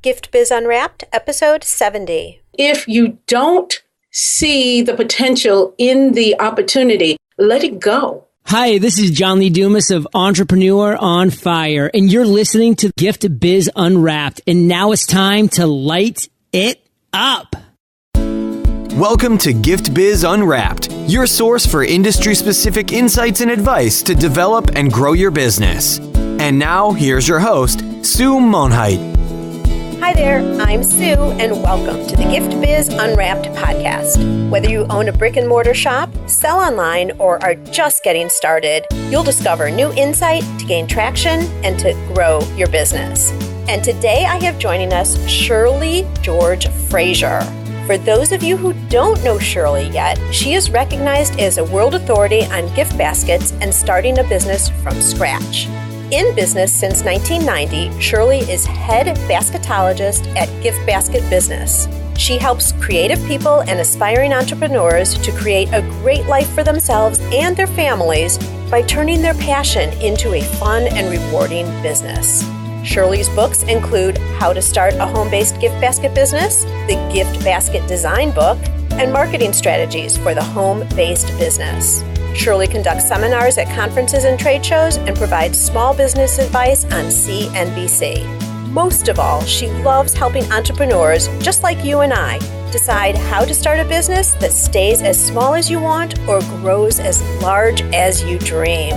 Gift Biz Unwrapped, episode 70. If you don't see the potential in the opportunity, let it go. Hi, this is John Lee Dumas of Entrepreneur on Fire, and you're listening to Gift Biz Unwrapped, and now it's time to light it up. Welcome to Gift Biz Unwrapped, your source for industry-specific insights and advice to develop and grow your business. And now, here's your host, Sue Monheit. Hi there, I'm Sue, and welcome to the Gift Biz Unwrapped podcast. Whether you own a brick and mortar shop, sell online, or are just getting started, you'll discover new insight to gain traction and to grow your business. And today I have joining us Shirley George Frazier. For those of you who don't know Shirley yet, she is recognized as a world authority on gift baskets and starting a business from scratch. In business since 1990, Shirley is head basketologist at Gift Basket Business. She helps creative people and aspiring entrepreneurs to create a great life for themselves and their families by turning their passion into a fun and rewarding business. Shirley's books include How to Start a Home-Based Gift Basket Business, the Gift Basket Design Book, and Marketing Strategies for the Home-Based Business. Shirley conducts seminars at conferences and trade shows and provides small business advice on CNBC. Most of all, she loves helping entrepreneurs, just like you and I, decide how to start a business that stays as small as you want or grows as large as you dream.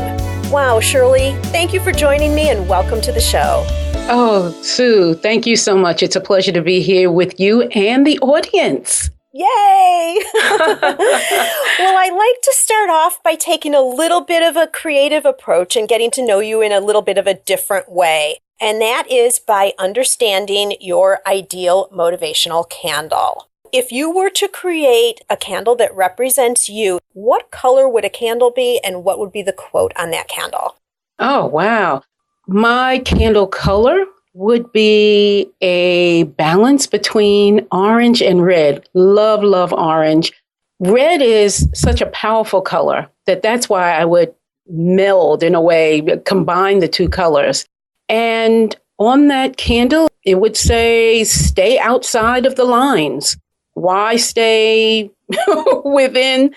Wow, Shirley, thank you for joining me and welcome to the show. Oh, Sue, thank you so much. It's a pleasure to be here with you and the audience. Yay! Well, I like to start off by taking a little bit of a creative approach and getting to know you in a little bit of a different way. And that is by understanding your ideal motivational candle. If you were to create a candle that represents you, what color would a candle be and what would be the quote on that candle? Oh, wow. My candle color would be a balance between orange and red. Love, love orange. Red is such a powerful color that's why I would meld in a way, combine the two colors. And on that candle, it would say, stay outside of the lines. Why stay within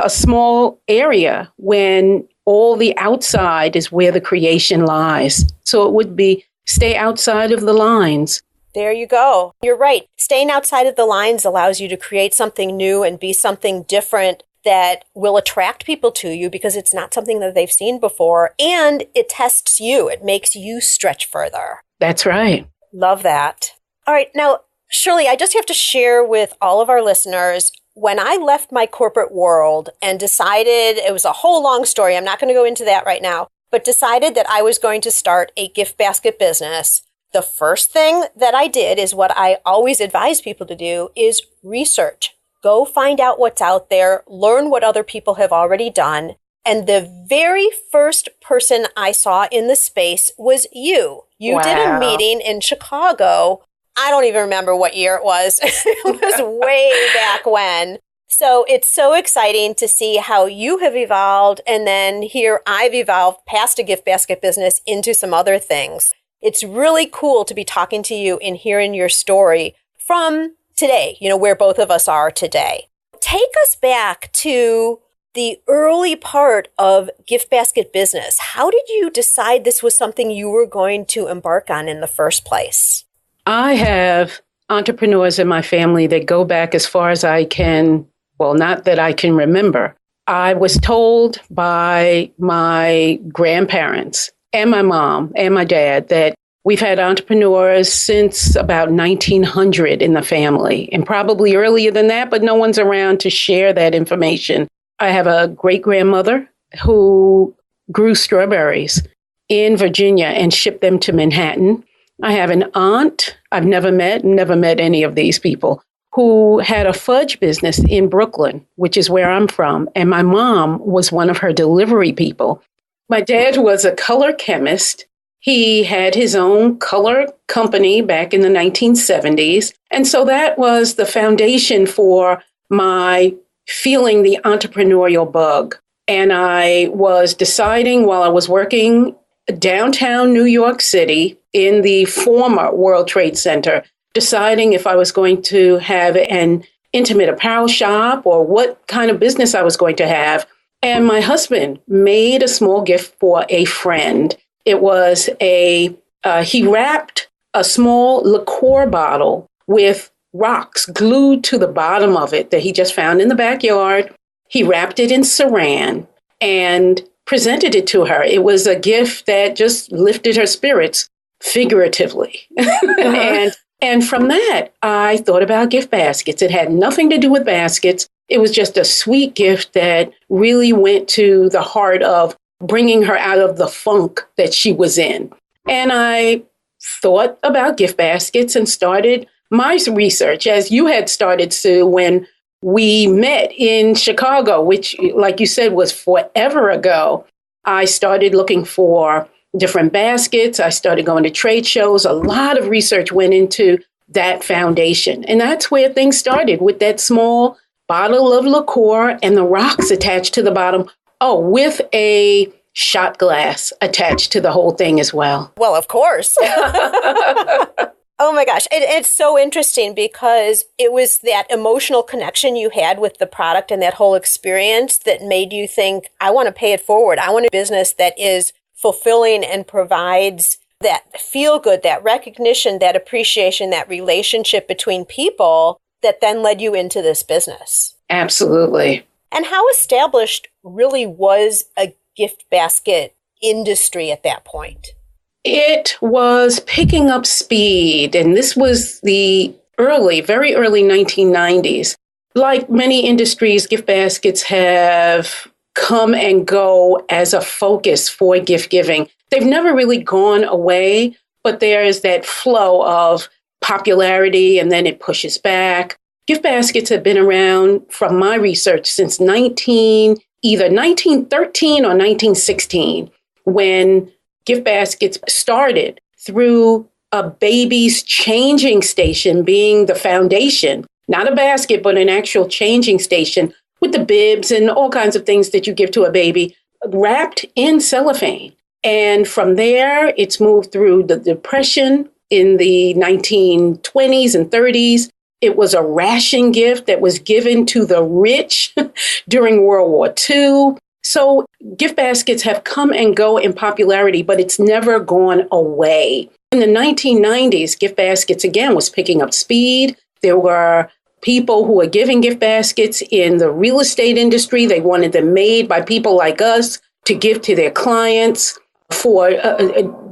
a small area when all the outside is where the creation lies? So it would be stay outside of the lines. There you go. You're right. Staying outside of the lines allows you to create something new and be something different that will attract people to you because it's not something that they've seen before, and it tests you. It makes you stretch further. That's right. Love that. All right. Now, Shirley, I just have to share with all of our listeners, when I left my corporate world and decided, it was a whole long story, I'm not going to go into that right now, but decided that I was going to start a gift basket business, the first thing that I did is what I always advise people to do is research. Go find out what's out there, learn what other people have already done. And the very first person I saw in the space was you. You did a meeting in Chicago. I don't even remember what year it was. It was way back when. So it's so exciting to see how you have evolved. And then here I've evolved past a gift basket business into some other things. It's really cool to be talking to you and hearing your story from today, where both of us are today. Take us back to the early part of gift basket business. How did you decide this was something you were going to embark on in the first place? I have entrepreneurs in my family that go back as far as I can. Well, not that I can remember. I was told by my grandparents and my mom and my dad that we've had entrepreneurs since about 1900 in the family, and probably earlier than that, but no one's around to share that information. I have a great-grandmother who grew strawberries in Virginia and shipped them to Manhattan. I have an aunt I've never met any of these people, who had a fudge business in Brooklyn, which is where I'm from. And my mom was one of her delivery people. My dad was a color chemist. He had his own color company back in the 1970s. And so that was the foundation for my feeling the entrepreneurial bug. And I was deciding while I was working downtown New York City in the former World Trade Center, deciding if I was going to have an intimate apparel shop or what kind of business I was going to have. And my husband made a small gift for a friend. It was he wrapped a small liqueur bottle with rocks glued to the bottom of it that he just found in the backyard. He wrapped it in saran and presented it to her. It was a gift that just lifted her spirits figuratively. And from that, I thought about gift baskets. It had nothing to do with baskets. It was just a sweet gift that really went to the heart of bringing her out of the funk that she was in. And I thought about gift baskets and started my research, as you had started, Sue, when we met in Chicago, which, like you said, was forever ago. I started looking for different baskets. I started going to trade shows. A lot of research went into that foundation. And that's where things started, with that small bottle of liqueur and the rocks attached to the bottom. Oh, with a shot glass attached to the whole thing as well. Well, of course. Oh my gosh. It's so interesting because it was that emotional connection you had with the product and that whole experience that made you think, I want to pay it forward. I want a business that is fulfilling and provides that feel good, that recognition, that appreciation, that relationship between people that then led you into this business. Absolutely. And how established really was a gift basket industry at that point? It was picking up speed, and this was the very early 1990s. Like many industries, gift baskets have come and go as a focus for gift giving. They've never really gone away, but there is that flow of popularity, and then it pushes back. Gift baskets have been around, from my research, since either 1913 or 1916, when gift baskets started through a baby's changing station being the foundation, not a basket, but an actual changing station with the bibs and all kinds of things that you give to a baby, wrapped in cellophane. And from there, it's moved through the Depression in the 1920s and 30s. It was a ration gift that was given to the rich during World War II. So gift baskets have come and go in popularity, but it's never gone away. In the 1990s, gift baskets, again, was picking up speed. There were people who were giving gift baskets in the real estate industry. They wanted them made by people like us to give to their clients for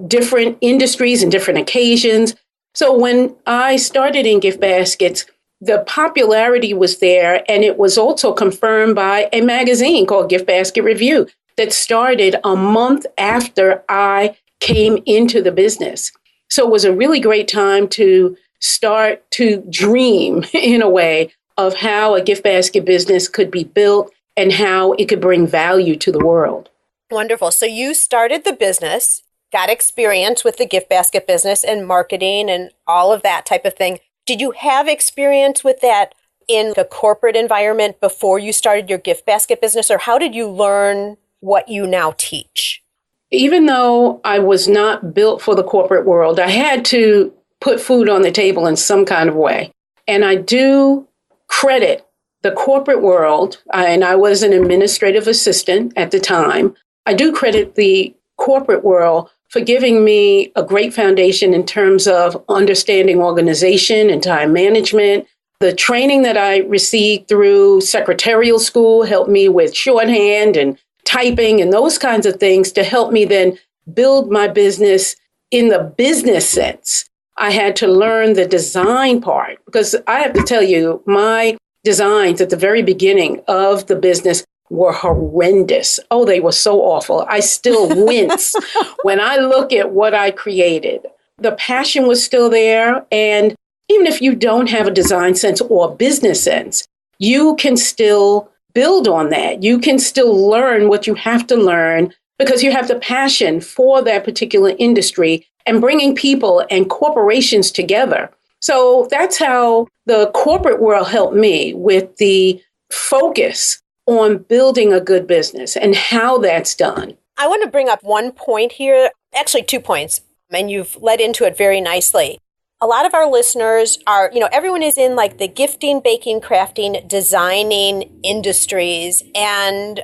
different industries and different occasions. So when I started in gift baskets, the popularity was there, and it was also confirmed by a magazine called Gift Basket Review that started a month after I came into the business. So it was a really great time to start to dream, in a way, of how a gift basket business could be built and how it could bring value to the world. Wonderful. So you started the business, got experience with the gift basket business and marketing and all of that type of thing. Did you have experience with that in a corporate environment before you started your gift basket business, or how did you learn what you now teach? Even though I was not built for the corporate world, I had to put food on the table in some kind of way. And I do credit the corporate world, and I was an administrative assistant at the time. I do credit the corporate world for giving me a great foundation in terms of understanding organization and time management. The training that I received through secretarial school helped me with shorthand and typing and those kinds of things to help me then build my business in the business sense. I had to learn the design part, because I have to tell you, my designs at the very beginning of the business were horrendous. Oh, they were so awful. I still wince when I look at what I created. The passion was still there. And even if you don't have a design sense or a business sense, you can still build on that. You can still learn what you have to learn because you have the passion for that particular industry and bringing people and corporations together. So that's how the corporate world helped me with the focus on building a good business and how that's done. I want to bring up one point here, actually 2 points. and you've led into it very nicely. A lot of our listeners are, everyone is in like the gifting, baking, crafting, designing industries, and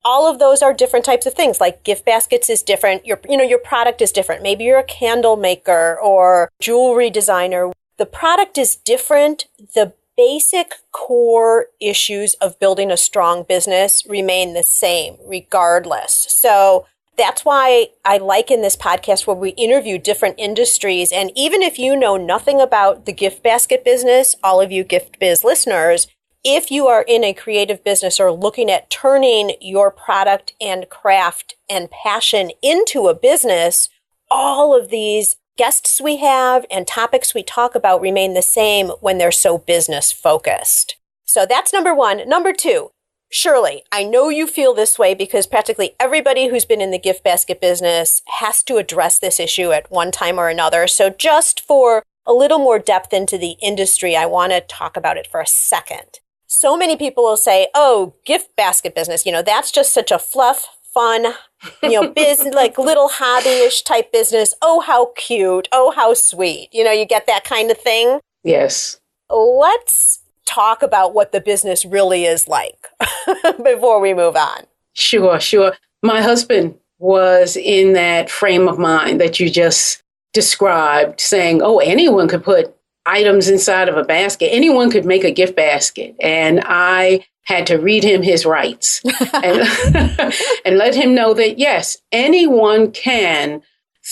all of those are different types of things. Like gift baskets is different. Your product is different. Maybe you're a candle maker or jewelry designer. The product is different. The basic core issues of building a strong business remain the same regardless. So that's why I like in this podcast where we interview different industries. And even if you know nothing about the gift basket business, all of you Gift Biz listeners, if you are in a creative business or looking at turning your product and craft and passion into a business, all of these guests we have and topics we talk about remain the same when they're so business focused. So that's number one. Number two, Shirley, I know you feel this way because practically everybody who's been in the gift basket business has to address this issue at one time or another. So just for a little more depth into the industry, I want to talk about it for a second. So many people will say, oh, gift basket business, that's just such a fluff, fun, business, like little hobby-ish type business. Oh, how cute. Oh, how sweet. You get that kind of thing. Yes. Let's talk about what the business really is like before we move on. Sure. My husband was in that frame of mind that you just described, saying, oh, anyone could put items inside of a basket. Anyone could make a gift basket. And I had to read him his rights and let him know that, yes, anyone can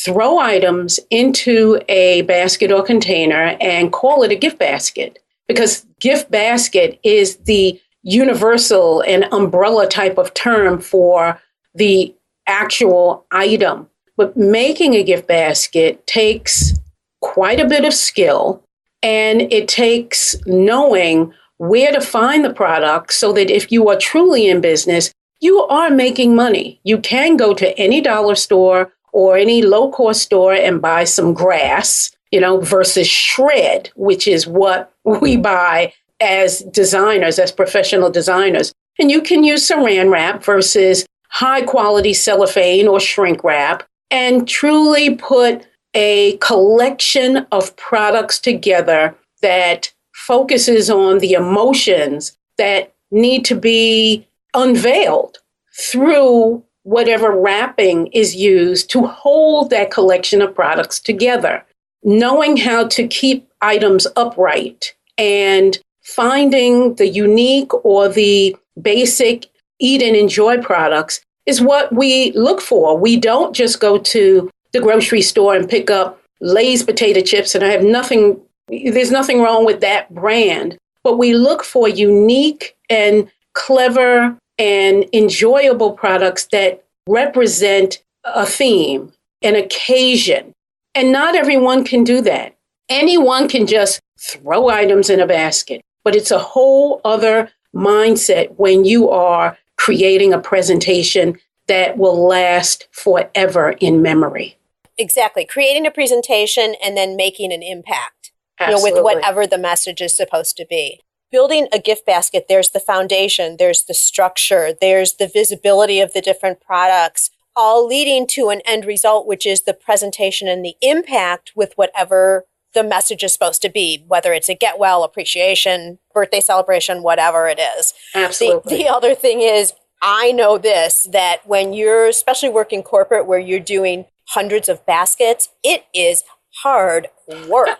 throw items into a basket or container and call it a gift basket, because gift basket is the universal and umbrella type of term for the actual item. But making a gift basket takes quite a bit of skill, and it takes knowing where to find the product so that if you are truly in business, you are making money. You can go to any dollar store or any low-cost store and buy some grass, versus shred, which is what we buy as designers, as professional designers. And you can use saran wrap versus high-quality cellophane or shrink wrap and truly put a collection of products together that focuses on the emotions that need to be unveiled through whatever wrapping is used to hold that collection of products together. Knowing how to keep items upright and finding the unique or the basic eat and enjoy products is what we look for. We don't just go to the grocery store and pick up Lay's potato chips, and there's nothing wrong with that brand, but we look for unique and clever and enjoyable products that represent a theme, an occasion. And not everyone can do that. Anyone can just throw items in a basket, but it's a whole other mindset when you are creating a presentation that will last forever in memory. Exactly. Creating a presentation and then making an impact, Absolutely. With whatever the message is supposed to be. Building a gift basket, there's the foundation, there's the structure, there's the visibility of the different products, all leading to an end result, which is the presentation and the impact with whatever the message is supposed to be, whether it's a get well, appreciation, birthday celebration, whatever it is. Absolutely. The other thing is, I know this, that when you're especially working corporate where you're doing hundreds of baskets, it is hard work.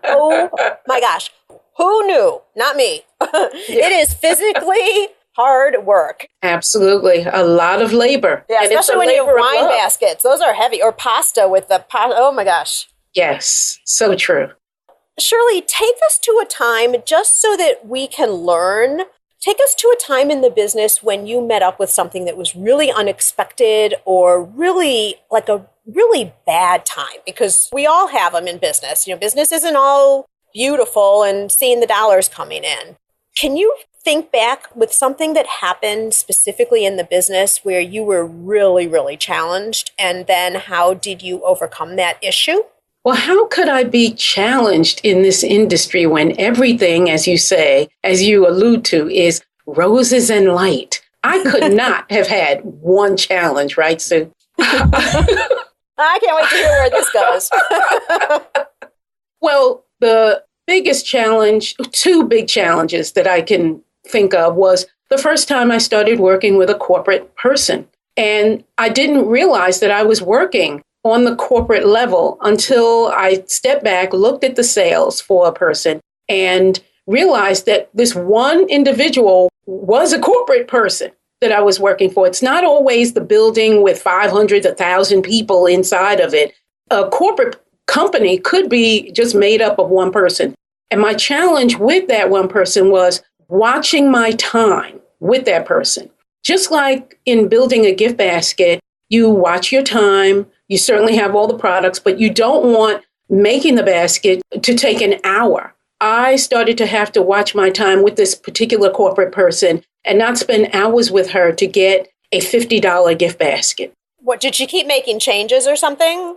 Oh my gosh. Who knew? Not me. It is physically hard work. Absolutely. A lot of labor. Yeah, especially when you have wine baskets. Those are heavy. Or pasta with the pasta. Oh my gosh. Yes, so true. Shirley, take us to a time, just so that we can learn, take us to a time in the business when you met up with something that was really unexpected or really like a really bad time, because we all have them in business. Business isn't all beautiful and seeing the dollars coming in. Can you think back with something that happened specifically in the business where you were really, really challenged? And then how did you overcome that issue? Well, how could I be challenged in this industry when everything, as you say, as you allude to, is roses and light? I could not have had one challenge, right, Sue? I can't wait to hear where this goes. Well, the biggest challenge, two big challenges that I can think of was the first time I started working with a corporate person. And I didn't realize that I was working on the corporate level until I stepped back, looked at the sales for a person, and realized that this one individual was a corporate person that I was working for. It's not always the building with 500, 1,000 people inside of it. A corporate company could be just made up of one person. And my challenge with that one person was watching my time with that person. Just like in building a gift basket, you watch your time. You certainly have all the products, but you don't want making the basket to take an hour. I started to have to watch my time with this particular corporate person and not spend hours with her to get a $50 gift basket. What, did she keep making changes or something?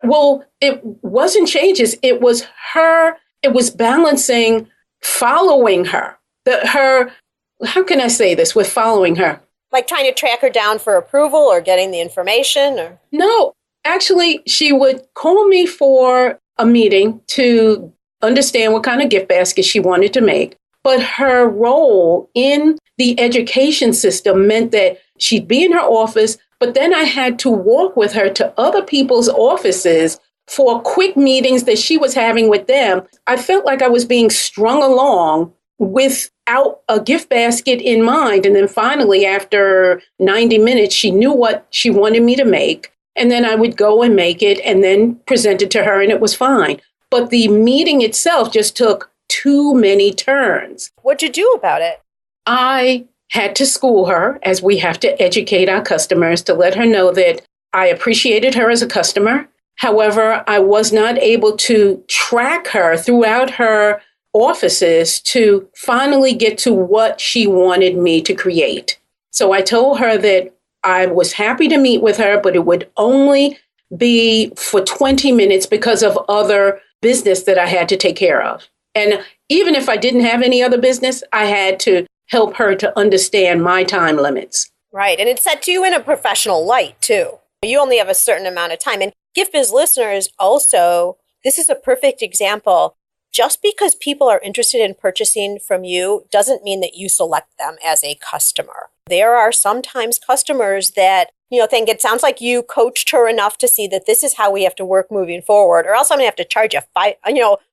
Well, it wasn't changes. It was her. It was balancing following her. How can I say this with following her? Like trying to track her down for approval or getting the information? Or No, actually, she would call me for a meeting to understand what kind of gift basket she wanted to make. But her role in the education system meant that she'd be in her office, but then I had to walk with her to other people's offices for quick meetings that she was having with them. I felt like I was being strung along without a gift basket in mind. And then finally, after 90 minutes, she knew what she wanted me to make. And then I would go and make it and then present it to her, and it was fine. But the meeting itself just took too many turns. what'd you do about it? I had to school her, as we have to educate our customers, to let her know that I appreciated her as a customer. However, I was not able to track her throughout her offices to finally get to what she wanted me to create. So I told her that I was happy to meet with her, but it would only be for 20 minutes because of other business that I had to take care of. And even if I didn't have any other business, I had to help her to understand my time limits. Right. And it set you in a professional light, too. You only have a certain amount of time. And Gift Biz listeners also, this is a perfect example. Just because people are interested in purchasing from you doesn't mean that you select them as a customer. There are sometimes customers that, think it sounds like you coached her enough to see that this is how we have to work moving forward, or else I'm going to have to charge you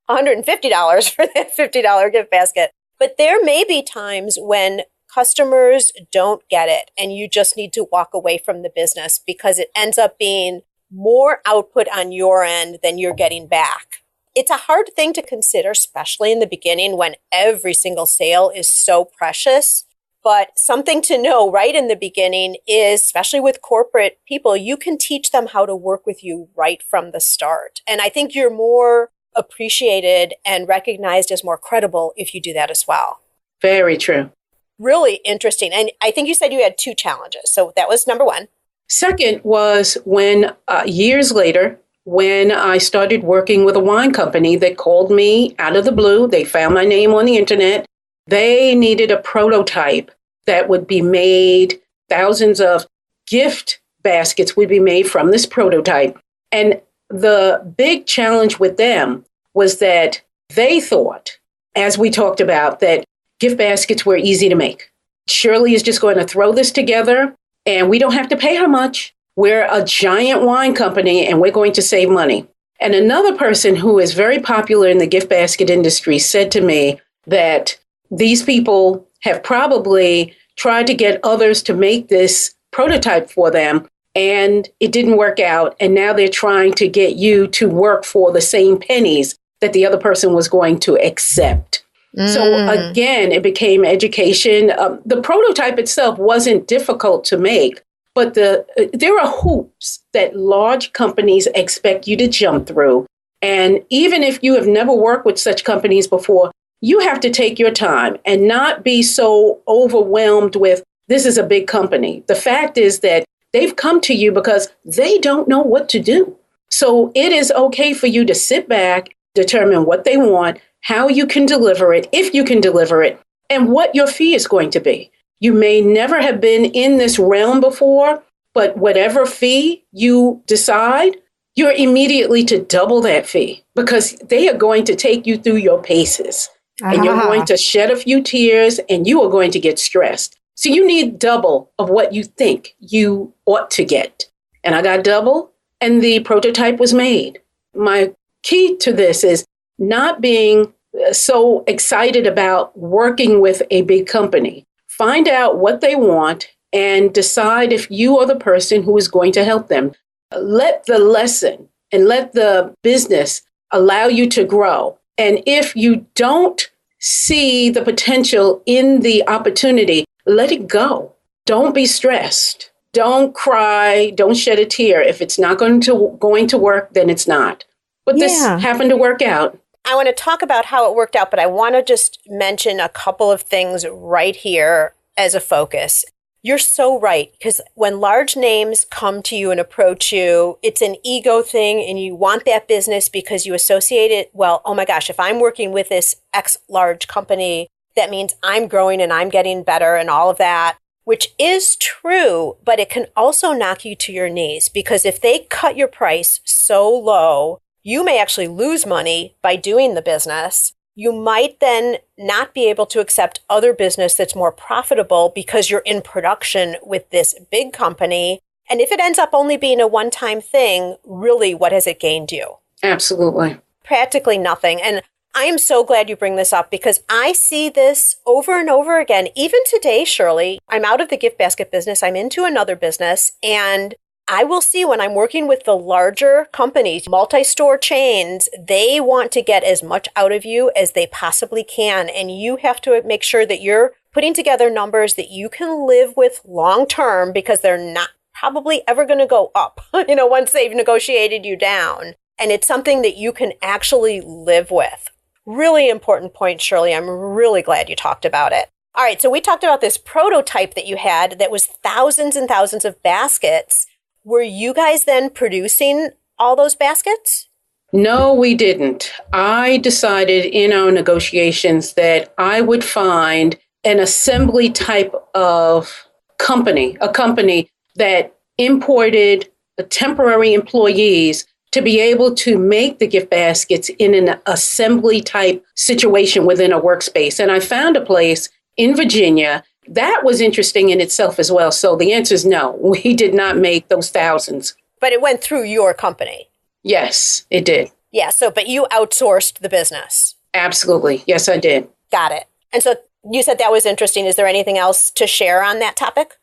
$150 for that $50 gift basket. But there may be times when customers don't get it and you just need to walk away from the business because it ends up being more output on your end than you're getting back. It's a hard thing to consider, especially in the beginning when every single sale is so precious. But something to know right in the beginning is, especially with corporate people, you can teach them how to work with you right from the start. And I think you're more appreciated and recognized as more credible if you do that as well. Very true. Really interesting. And I think you said you had two challenges. So that was number one. Second was when years later, when I started working with a wine company that called me out of the blue. They found my name on the internet. They needed a prototype that would be made. Thousands of gift baskets would be made from this prototype. And the big challenge with them was that they thought, as we talked about, that gift baskets were easy to make. Shirley is just going to throw this together and we don't have to pay her much. We're a giant wine company and we're going to save money. And another person who is very popular in the gift basket industry said to me that these people have probably tried to get others to make this prototype for them and it didn't work out. And now they're trying to get you to work for the same pennies that the other person was going to accept. So again, it became education. The prototype itself wasn't difficult to make, but there are hoops that large companies expect you to jump through. And even if you have never worked with such companies before, you have to take your time and not be so overwhelmed with, this is a big company. The fact is that they've come to you because they don't know what to do. So it is okay for you to sit back, determine what they want, how you can deliver it, if you can deliver it, and what your fee is going to be. You may never have been in this realm before, but whatever fee you decide, you're immediately to double that fee because they are going to take you through your paces. And you're going to shed a few tears and you are going to get stressed. So you need double of what you think you ought to get. And I got double and the prototype was made. My key to this is not being so excited about working with a big company. Find out what they want and decide if you are the person who is going to help them. Let the lesson and let the business allow you to grow. And if you don't see the potential in the opportunity, let it go. Don't be stressed. Don't cry. Don't shed a tear. If it's not going to work, then it's not. But this happened to work out. I want to talk about how it worked out, but I want to just mention a couple of things right here as a focus. You're so right, because when large names come to you and approach you, it's an ego thing and you want that business because you associate it, well, oh my gosh, if I'm working with this X large company, that means I'm growing and I'm getting better and all of that, which is true, but it can also knock you to your knees because if they cut your price so low, you may actually lose money by doing the business. You might then not be able to accept other business that's more profitable because you're in production with this big company. And if it ends up only being a one-time thing, really, what has it gained you? Absolutely. Practically nothing. And I am so glad you bring this up because I see this over and over again. Even today, Shirley, I'm out of the gift basket business. I'm into another business. And I will see when I'm working with the larger companies, multi-store chains, they want to get as much out of you as they possibly can. And you have to make sure that you're putting together numbers that you can live with long term because they're not probably ever going to go up, once they've negotiated you down. And it's something that you can actually live with. Really important point, Shirley. I'm really glad you talked about it. All right. So we talked about this prototype that you had that was thousands and thousands of baskets. Were you guys then producing all those baskets? No, we didn't. I decided in our negotiations that I would find an assembly type of company, a company that imported temporary employees to be able to make the gift baskets in an assembly type situation within a workspace. And I found a place in Virginia. That was interesting in itself as well. So the answer is no, we did not make those thousands. But it went through your company. Yes, it did. Yeah. But you outsourced the business. Absolutely. Yes, I did. Got it. And so you said that was interesting. Is there anything else to share on that topic?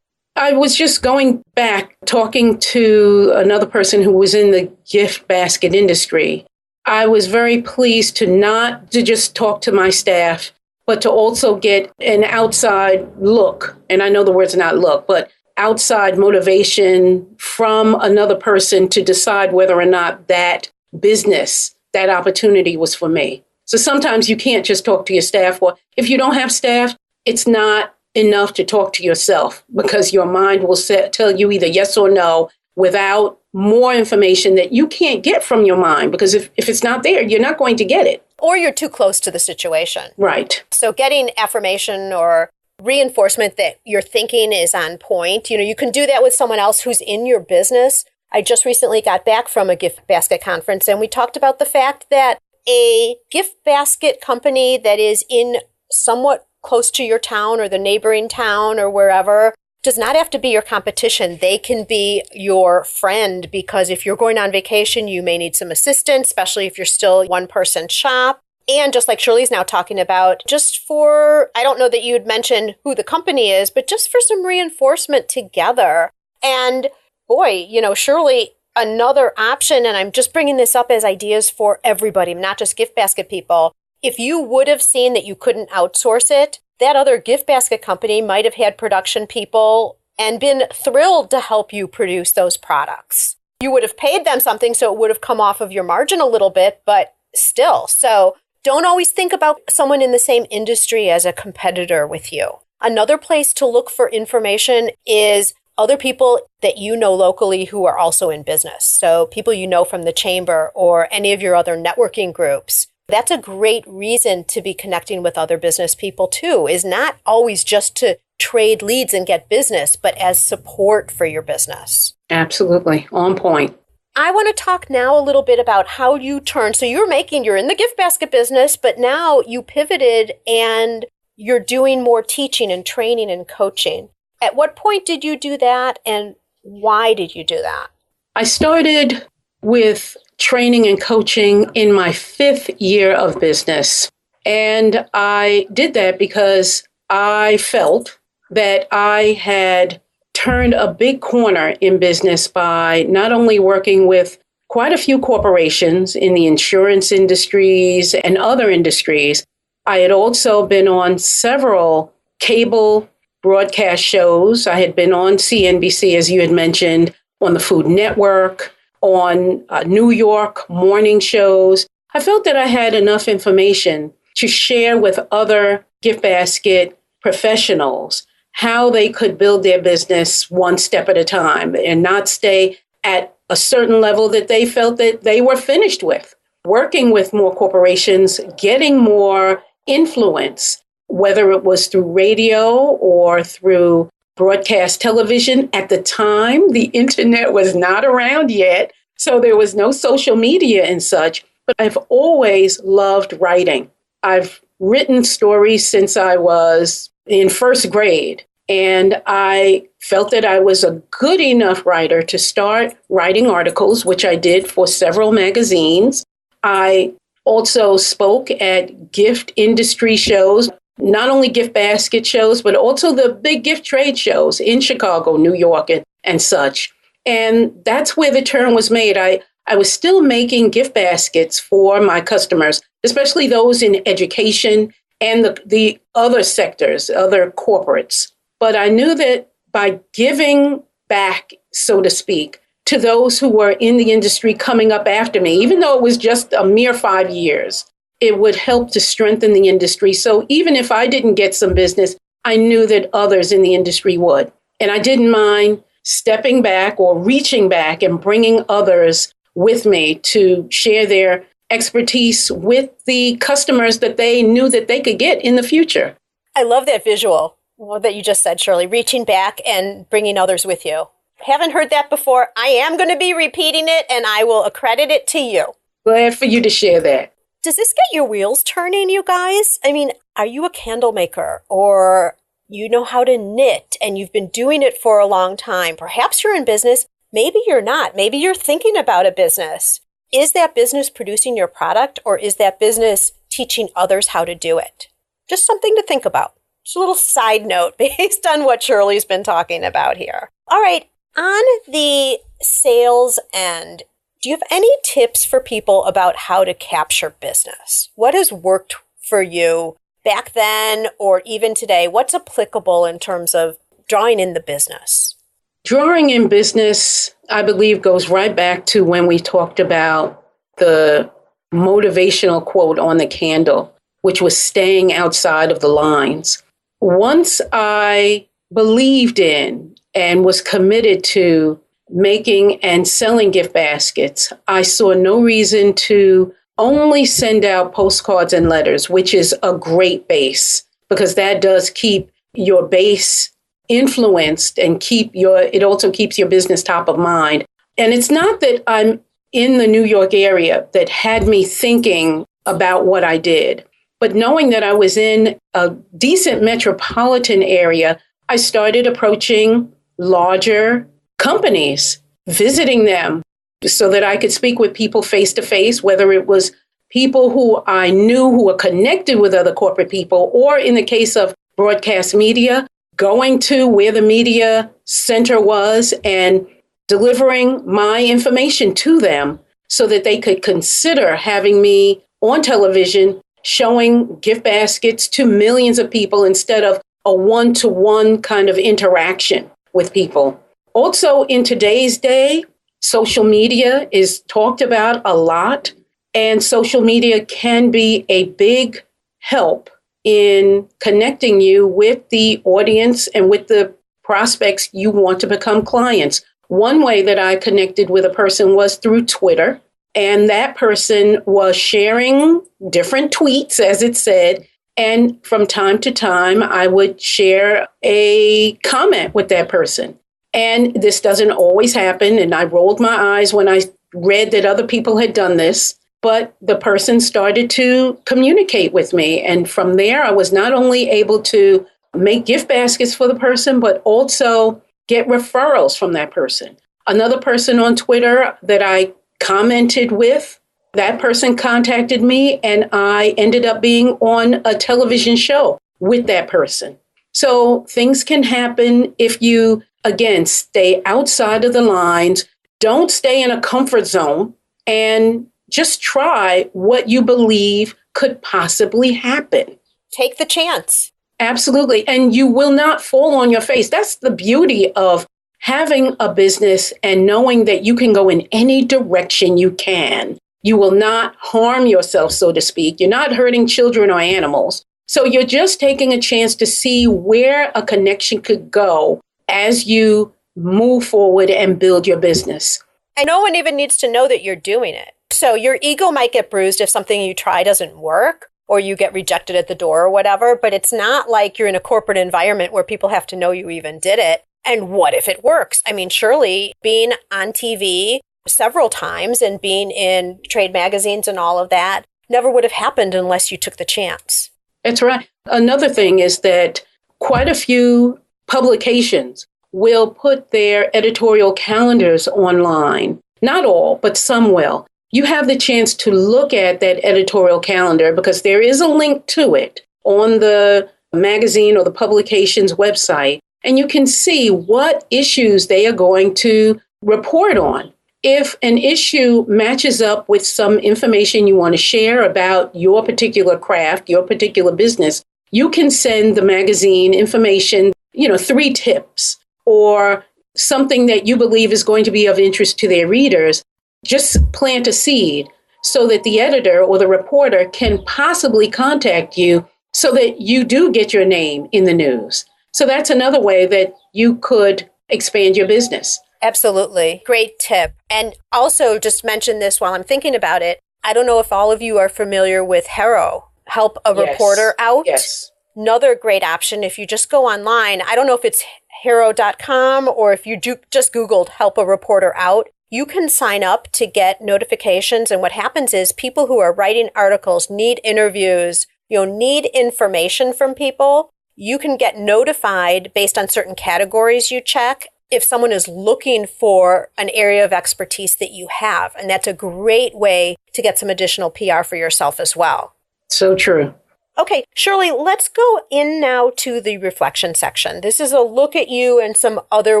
I was just going back, talking to another person who was in the gift basket industry. I was very pleased to just talk to my staff, but to also get an outside look. And I know the word's not look, but outside motivation from another person to decide whether or not that business, that opportunity was for me. So sometimes you can't just talk to your staff. Or if you don't have staff, it's not enough to talk to yourself because your mind will tell you either yes or no without more information that you can't get from your mind. Because if it's not there, you're not going to get it. Or you're too close to the situation. Right. So getting affirmation or reinforcement that your thinking is on point, you can do that with someone else who's in your business. I just recently got back from a gift basket conference and we talked about the fact that a gift basket company that is in somewhat close to your town or the neighboring town or wherever does not have to be your competition. They can be your friend because if you're going on vacation, you may need some assistance, especially if you're still a one-person shop. And just like Shirley's now talking about, just for, I don't know that you'd mention who the company is, but just for some reinforcement together. And boy, Shirley, another option, and I'm just bringing this up as ideas for everybody, not just gift basket people. If you would have seen that you couldn't outsource it, that other gift basket company might have had production people and been thrilled to help you produce those products. You would have paid them something, so it would have come off of your margin a little bit, but still. So don't always think about someone in the same industry as a competitor with you. Another place to look for information is other people that you know locally who are also in business. So people you know from the chamber or any of your other networking groups. That's a great reason to be connecting with other business people too, is not always just to trade leads and get business, but as support for your business. Absolutely. On point. I want to talk now a little bit about how you turned. So you're in the gift basket business, but now you pivoted and you're doing more teaching and training and coaching. At what point did you do that, and why did you do that? I started with training and coaching in my 5th year of business. And I did that because I felt that I had turned a big corner in business by not only working with quite a few corporations in the insurance industries and other industries. I had also been on several cable broadcast shows. I had been on CNBC, as you had mentioned, on the Food Network, on New York morning shows. I felt that I had enough information to share with other gift basket professionals how they could build their business one step at a time and not stay at a certain level that they felt that they were finished with. Working with more corporations, getting more influence, whether it was through radio or through broadcast television. At the time, the internet was not around yet, so there was no social media and such. But I've always loved writing. I've written stories since I was in 1st grade, and I felt that I was a good enough writer to start writing articles, which I did for several magazines. I also spoke at gift industry shows, not only gift basket shows, but also the big gift trade shows in Chicago, New York, and such. And that's where the turn was made. I was still making gift baskets for my customers, especially those in education and the other sectors, other corporates. But I knew that by giving back, so to speak, to those who were in the industry coming up after me, even though it was just a mere 5 years, it would help to strengthen the industry. So even if I didn't get some business, I knew that others in the industry would. And I didn't mind stepping back or reaching back and bringing others with me to share their expertise with the customers that they knew that they could get in the future. I love that visual that you just said, Shirley, reaching back and bringing others with you. Haven't heard that before. I am going to be repeating it, and I will accredit it to you. Glad for you to share that. Does this get your wheels turning, you guys? I mean, are you a candle maker, or you know how to knit and you've been doing it for a long time? Perhaps you're in business. Maybe you're not. Maybe you're thinking about a business. Is that business producing your product, or is that business teaching others how to do it? Just something to think about. Just a little side note based on what Shirley's been talking about here. All right, on the sales end, do you have any tips for people about how to capture business? What has worked for you back then or even today? What's applicable in terms of drawing in the business? Drawing in business, I believe, goes right back to when we talked about the motivational quote on the candle, which was staying outside of the lines. Once I believed in and was committed to making and selling gift baskets, I saw no reason to only send out postcards and letters, which is a great base, because that does keep your base influenced and it also keeps your business top of mind. And it's not that I'm in the New York area that had me thinking about what I did, but knowing that I was in a decent metropolitan area, I started approaching larger companies, visiting them so that I could speak with people face to face, whether it was people who I knew who were connected with other corporate people, or in the case of broadcast media, going to where the media center was and delivering my information to them so that they could consider having me on television showing gift baskets to millions of people instead of a one-to-one kind of interaction with people. Also, in today's day, social media is talked about a lot, and social media can be a big help in connecting you with the audience and with the prospects you want to become clients. One way that I connected with a person was through Twitter, and that person was sharing different tweets, as it said, and from time to time, I would share a comment with that person. And this doesn't always happen, and I rolled my eyes when I read that other people had done this, but the person started to communicate with me. And from there, I was not only able to make gift baskets for the person, but also get referrals from that person. Another person on Twitter that I commented with, that person contacted me, and I ended up being on a television show with that person. So things can happen if you, again, stay outside of the lines, don't stay in a comfort zone, and just try what you believe could possibly happen. Take the chance. Absolutely. And you will not fall on your face. That's the beauty of having a business and knowing that you can go in any direction you can. You will not harm yourself, so to speak. You're not hurting children or animals. So you're just taking a chance to see where a connection could go as you move forward and build your business. And no one even needs to know that you're doing it. So your ego might get bruised if something you try doesn't work or you get rejected at the door or whatever, but it's not like you're in a corporate environment where people have to know you even did it. And what if it works? I mean, Shirley, being on TV several times and being in trade magazines and all of that never would have happened unless you took the chance. That's right. Another thing is that quite a few publications will put their editorial calendars online. Not all, but some will. You have the chance to look at that editorial calendar because there is a link to it on the magazine or the publication's website, and you can see what issues they are going to report on. If an issue matches up with some information you want to share about your particular craft, your particular business, you can send the magazine information, 3 tips or something that you believe is going to be of interest to their readers. Just plant a seed so that the editor or the reporter can possibly contact you so that you do get your name in the news. So that's another way that you could expand your business. Absolutely. Great tip. And also just mention this while I'm thinking about it. I don't know if all of you are familiar with HARO, Help a Reporter Out. Yes. Another great option if you just go online. I don't know if it's haro.com or if you just Googled Help a Reporter Out. You can sign up to get notifications. And what happens is people who are writing articles need interviews, need information from people. You can get notified based on certain categories you check if someone is looking for an area of expertise that you have. And that's a great way to get some additional PR for yourself as well. So true. Okay, Shirley, let's go in now to the reflection section. This is a look at you and some other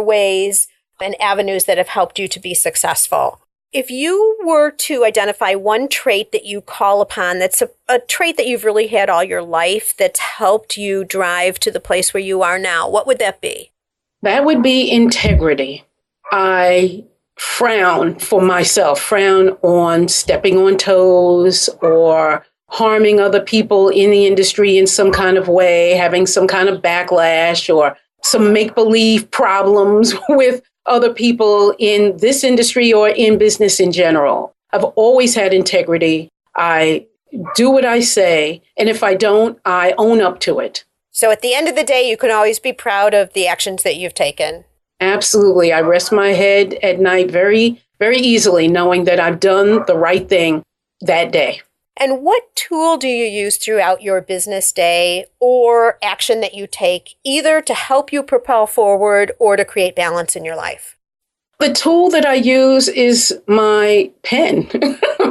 ways and avenues that have helped you to be successful. If you were to identify one trait that you call upon, that's a trait that you've really had all your life that's helped you drive to the place where you are now, what would that be? That would be integrity. I frown on stepping on toes or harming other people in the industry in some kind of way, having some kind of backlash or some make-believe problems with other people in this industry or in business in general. I've always had integrity. I do what I say, and if I don't, I own up to it. So at the end of the day, you can always be proud of the actions that you've taken. Absolutely. I rest my head at night very, very easily, knowing that I've done the right thing that day. And what tool do you use throughout your business day or action that you take, either to help you propel forward or to create balance in your life? The tool that I use is my pen,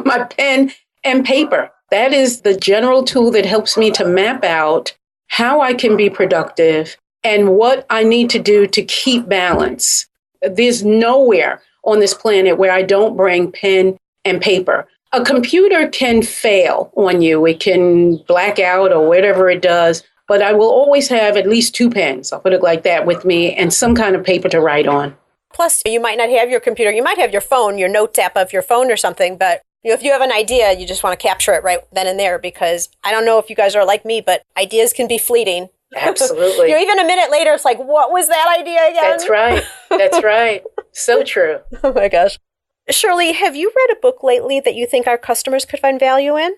my pen and paper. That is the general tool that helps me to map out how I can be productive and what I need to do to keep balance. There's nowhere on this planet where I don't bring pen and paper. A computer can fail on you. It can black out or whatever it does, but I will always have at least 2 pens, I'll put it like that, with me and some kind of paper to write on. Plus, you might not have your computer. You might have your phone, your notes app of your phone or something, but if you have an idea, you just want to capture it right then and there, because I don't know if you guys are like me, but ideas can be fleeting. Absolutely. Even a minute later, it's like, what was that idea again? That's right. That's right. So true. Oh my gosh. Shirley, have you read a book lately that you think our customers could find value in?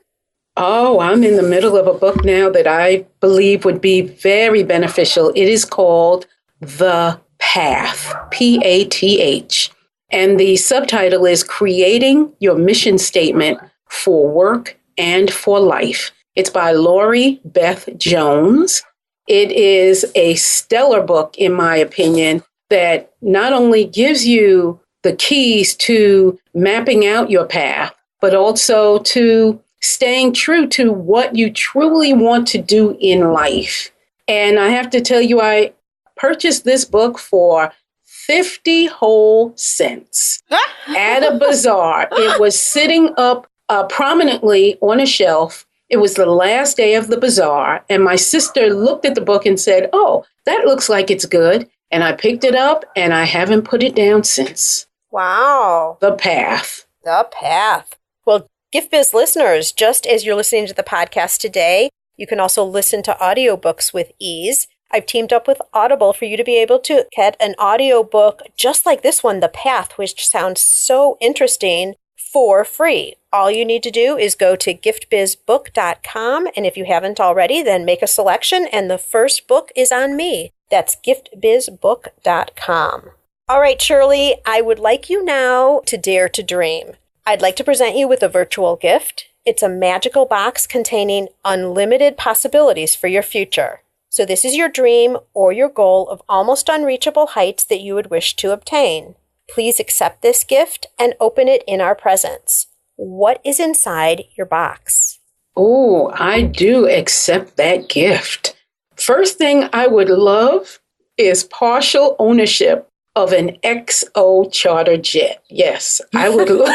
Oh, I'm in the middle of a book now that I believe would be very beneficial. It is called The Path, Path. And the subtitle is Creating Your Mission Statement for Work and for Life. It's by Lori Beth Jones. It is a stellar book, in my opinion, that not only gives you the keys to mapping out your path, but also to staying true to what you truly want to do in life. And I have to tell you, I purchased this book for 50 whole cents at a bazaar. It was sitting up prominently on a shelf. It was the last day of the bazaar. And my sister looked at the book and said, "Oh, that looks like it's good." And I picked it up and I haven't put it down since. Wow. The Path. The Path. Well, Gift Biz listeners, just as you're listening to the podcast today, you can also listen to audiobooks with ease. I've teamed up with Audible for you to be able to get an audiobook just like this one, The Path, which sounds so interesting, for free. All you need to do is go to giftbizbook.com, and if you haven't already, then make a selection, and the first book is on me. That's giftbizbook.com. All right, Shirley, I would like you now to dare to dream. I'd like to present you with a virtual gift. It's a magical box containing unlimited possibilities for your future. So this is your dream or your goal of almost unreachable heights that you would wish to obtain. Please accept this gift and open it in our presence. What is inside your box? Oh, I do accept that gift. First thing I would love is partial ownership of an XO charter jet. Yes, I would love.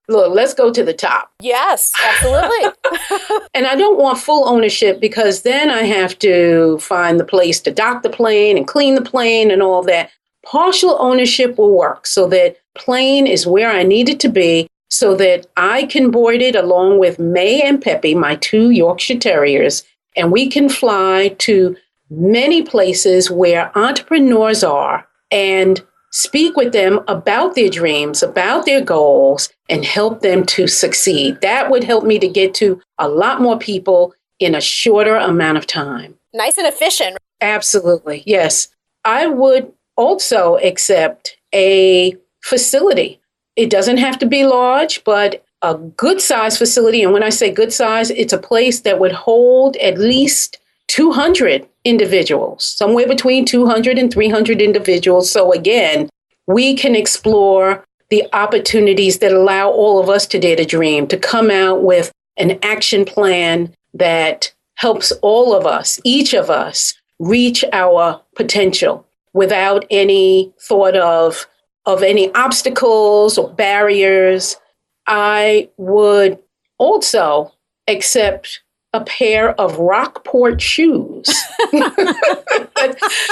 Look, let's go to the top. Yes, absolutely. And I don't want full ownership because then I have to find the place to dock the plane and clean the plane and all that. Partial ownership will work so that plane is where I need it to be so that I can board it along with May and Peppy, my 2 Yorkshire Terriers, and we can fly to many places where entrepreneurs are and speak with them about their dreams, about their goals, and help them to succeed. That would help me to get to a lot more people in a shorter amount of time. Nice and efficient. Absolutely. Yes. I would also accept a facility. It doesn't have to be large, but a good size facility. And when I say good size, it's a place that would hold at least 200 individuals, somewhere between 200 and 300 individuals. So again, we can explore the opportunities that allow all of us to dare to dream, to come out with an action plan that helps all of us, each of us, reach our potential without any thought of any obstacles or barriers. I would also accept a pair of Rockport shoes.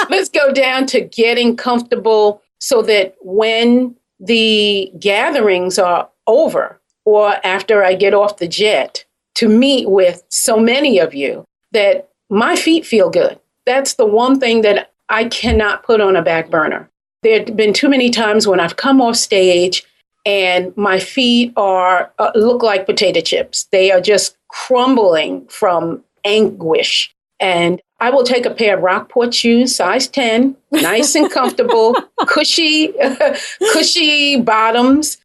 Let's go down to getting comfortable so that when the gatherings are over or after I get off the jet to meet with so many of you, that my feet feel good. That's the one thing that I cannot put on a back burner. There have been too many times when I've come off stage and my feet are look like potato chips. They are just crumbling from anguish. And I will take a pair of Rockport shoes, size 10, nice and comfortable, cushy bottoms,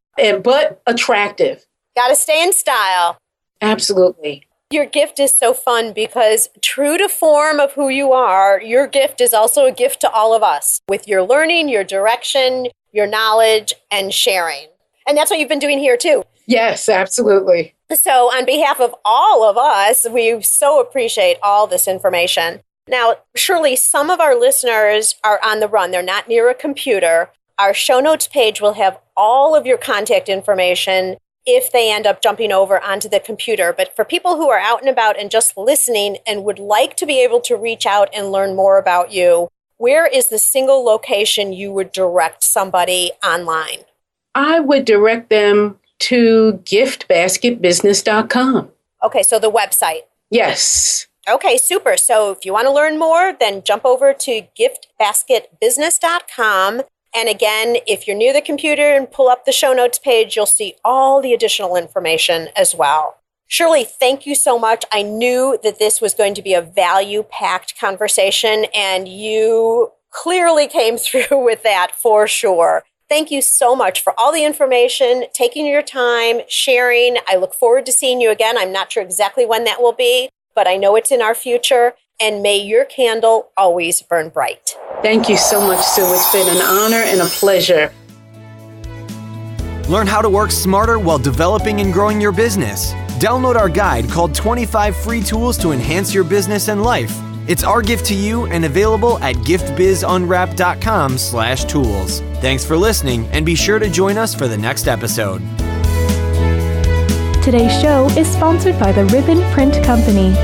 but attractive. Got to stay in style. Absolutely. Your gift is so fun because true to form of who you are, your gift is also a gift to all of us with your learning, your direction, your knowledge, and sharing. And that's what you've been doing here too. Yes, absolutely. So on behalf of all of us, we so appreciate all this information. Now, Shirley, some of our listeners are on the run. They're not near a computer. Our show notes page will have all of your contact information if they end up jumping over onto the computer. But for people who are out and about and just listening and would like to be able to reach out and learn more about you, where is the single location you would direct somebody online? I would direct them to giftbasketbusiness.com. Okay, so the website. Yes. Okay, super. So if you want to learn more, then jump over to giftbasketbusiness.com. And again, if you're near the computer and pull up the show notes page, you'll see all the additional information as well. Shirley, thank you so much. I knew that this was going to be a value-packed conversation, and you clearly came through with that for sure. Thank you so much for all the information, taking your time, sharing. I look forward to seeing you again. I'm not sure exactly when that will be, but I know it's in our future. And may your candle always burn bright. Thank you so much, Sue. It's been an honor and a pleasure. Learn how to work smarter while developing and growing your business. Download our guide called 25 Free Tools to Enhance Your Business and Life. It's our gift to you and available at giftbizunwrapped.com/tools. Thanks for listening, and be sure to join us for the next episode. Today's show is sponsored by the Ribbon Print Company.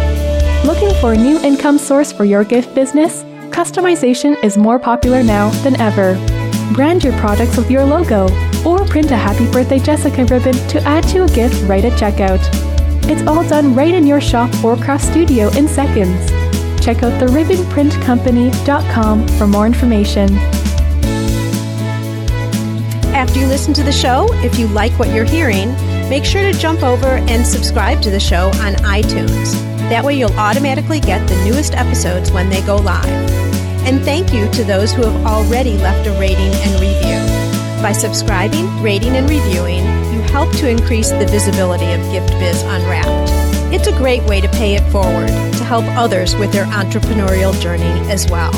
Looking for a new income source for your gift business? Customization is more popular now than ever. Brand your products with your logo, or print a Happy Birthday Jessica ribbon to add to a gift right at checkout. It's all done right in your shop or craft studio in seconds. Check out theribbonprintcompany.com for more information. After you listen to the show, if you like what you're hearing, make sure to jump over and subscribe to the show on iTunes. That way you'll automatically get the newest episodes when they go live. And thank you to those who have already left a rating and review. By subscribing, rating, and reviewing, you help to increase the visibility of Gift Biz Unwrapped. It's a great way to pay it forward to help others with their entrepreneurial journey as well.